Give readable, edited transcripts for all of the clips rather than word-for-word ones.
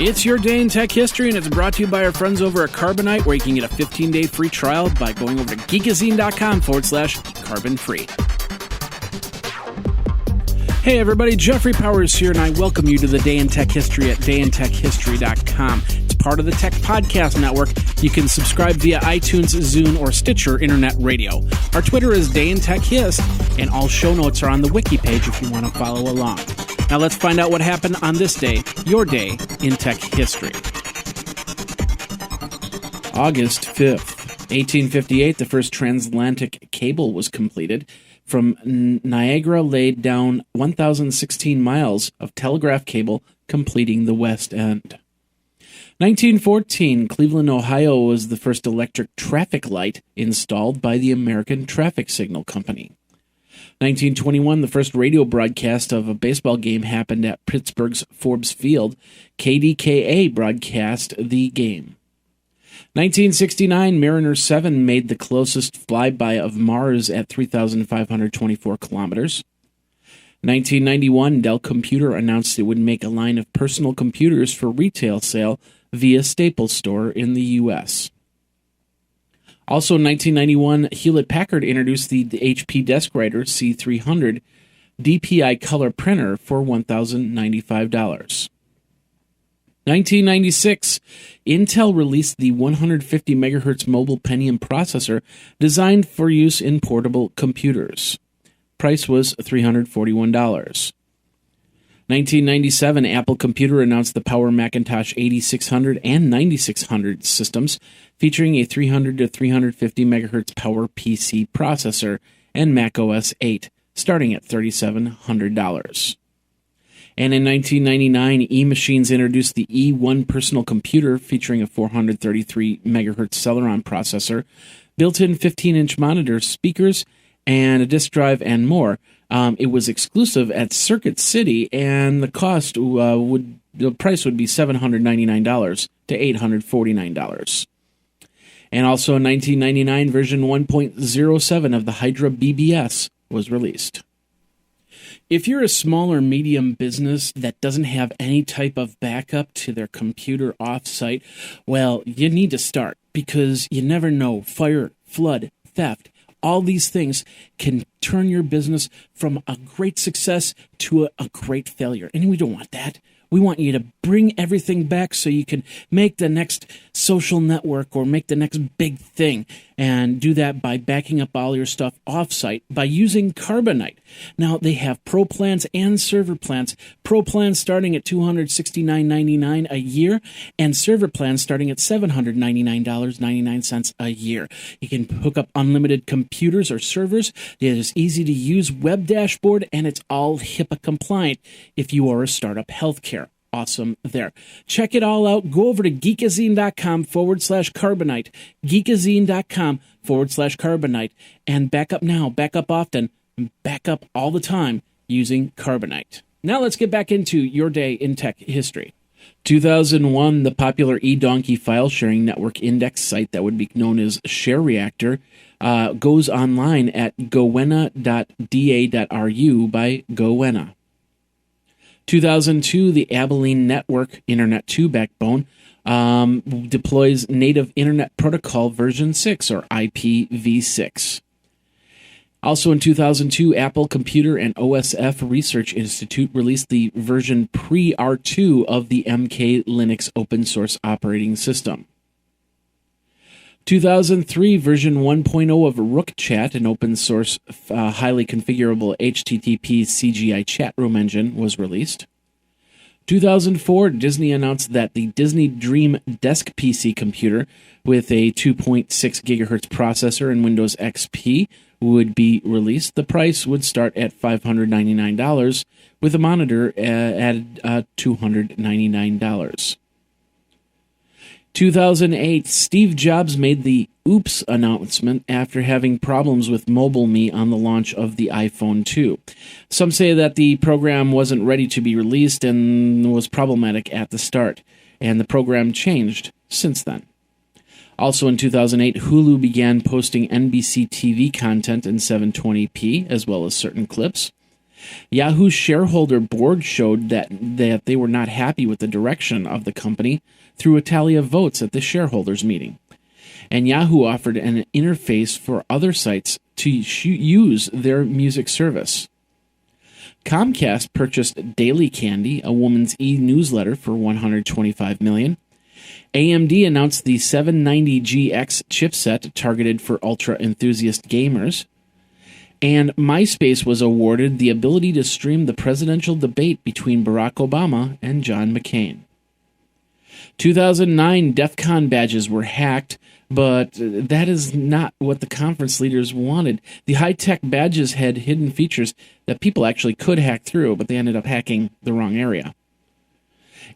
It's your day in tech history, and it's brought to you by our friends over at Carbonite, where you can get a 15-day free trial by going over to geekazine.com/carbon-free. Hey everybody, Jeffrey Powers here, and I welcome you to the Day in Tech History at dayintechhistory.com. It's part of the Tech Podcast Network. You can subscribe via iTunes, Zune, or Stitcher Internet Radio. Our Twitter is Day in Tech Hist, and all show notes are on the wiki page if you want to follow along. Now let's find out what happened on this day, your day in tech history. August 5th, 1858, the first transatlantic cable was completed. From Niagara laid down 1,016 miles of telegraph cable, completing the West End. 1914, Cleveland, Ohio was the first electric traffic light installed by the American Traffic Signal Company. 1921, the first radio broadcast of a baseball game happened at Pittsburgh's Forbes Field. KDKA broadcast the game. 1969, Mariner 7 made the closest flyby of Mars at 3,524 kilometers. 1991, Dell Computer announced it would make a line of personal computers for retail sale via Staples Store in the U.S. Also in 1991, Hewlett-Packard introduced the HP DeskWriter C300 DPI color printer for $1,095. 1996, Intel released the 150 MHz mobile Pentium processor designed for use in portable computers. Price was $341. 1997, Apple Computer announced the Power Macintosh 8600 and 9600 systems, featuring a 300 to 350 MHz Power PC processor and Mac OS 8, starting at $3,700. And in 1999, eMachines introduced the E1 personal computer, featuring a 433 MHz Celeron processor, built-in 15-inch monitors, speakers, and a disk drive, and more. It was exclusive at Circuit City, and the price would be $799 to $849. And also in 1999, version 1.07 of the Hydra BBS was released. If you're a small or medium business that doesn't have any type of backup to their computer off-site, well, you need to start, because you never know. Fire, flood, theft, all these things can turn your business from a great success to a great failure. And we don't want that. We want you to bring everything back so you can make the next social network or make the next big thing. And do that by backing up all your stuff offsite by using Carbonite. Now, they have Pro plans and Server plans. Pro plans starting at $269.99 a year, and Server plans starting at $799.99 a year. You can hook up unlimited computers or servers. It is easy to use web dashboard, and it's all HIPAA compliant if you are a startup healthcare. Awesome there. Check it all out. Go over to geekazine.com/carbonite, geekazine.com/carbonite, and back up now, back up often, back up all the time using Carbonite. Now let's get back into your day in tech history. 2001, the popular eDonkey file sharing network index site that would be known as Share Reactor goes online at gowenna.da.ru by Gowenna. 2002, the Abilene Network, Internet 2 backbone, deploys Native Internet Protocol version 6, or IPv6. Also in 2002, Apple Computer and OSF Research Institute released the version pre-R2 of the MK Linux open source operating system. 2003, version 1.0 of RookChat, an open source highly configurable HTTP CGI chat room engine, was released. 2004, Disney announced that the Disney Dream Desk PC computer with a 2.6 gigahertz processor and Windows XP would be released. The price would start at $599, with a monitor at $299. 2008, Steve Jobs made the Oops announcement after having problems with MobileMe on the launch of the iPhone 2. Some say that the program wasn't ready to be released and was problematic at the start, and the program changed since then. Also in 2008, Hulu began posting NBC TV content in 720p, as well as certain clips. Yahoo's shareholder board showed that they were not happy with the direction of the company through a tally of votes at the shareholders meeting. And Yahoo offered an interface for other sites to use their music service. Comcast purchased Daily Candy, a woman's e-newsletter, for $125 million. AMD announced the 790GX chipset targeted for ultra-enthusiast gamers. And MySpace was awarded the ability to stream the presidential debate between Barack Obama and John McCain. 2009 DEF CON badges were hacked, but that is not what the conference leaders wanted. The high-tech badges had hidden features that people actually could hack through, but they ended up hacking the wrong area.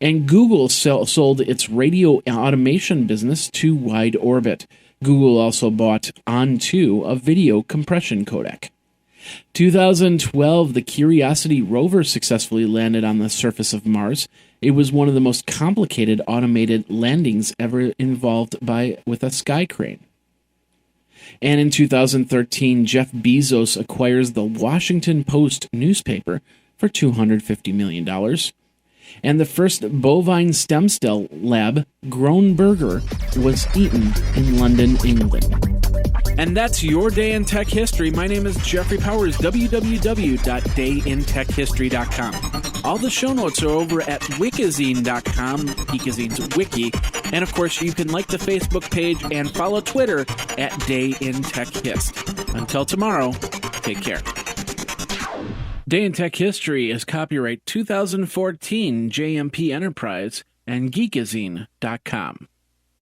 And Google sold its radio automation business to Wide Orbit. Google also bought On2, a video compression codec. 2012, the Curiosity rover successfully landed on the surface of Mars. It was one of the most complicated automated landings ever involved with a sky crane. And in 2013, Jeff Bezos acquires the Washington Post newspaper for $250 million. And the first bovine stem cell lab grown burger was eaten in London, England. And that's your Day in Tech History. My name is Jeffrey Powers, www.dayintechhistory.com. All the show notes are over at wikizine.com, Geekazine's wiki. And of course, you can like the Facebook page and follow Twitter at Day in Tech Hist. Until tomorrow, take care. Day in Tech History is copyright 2014 JMP Enterprise and Geekazine.com.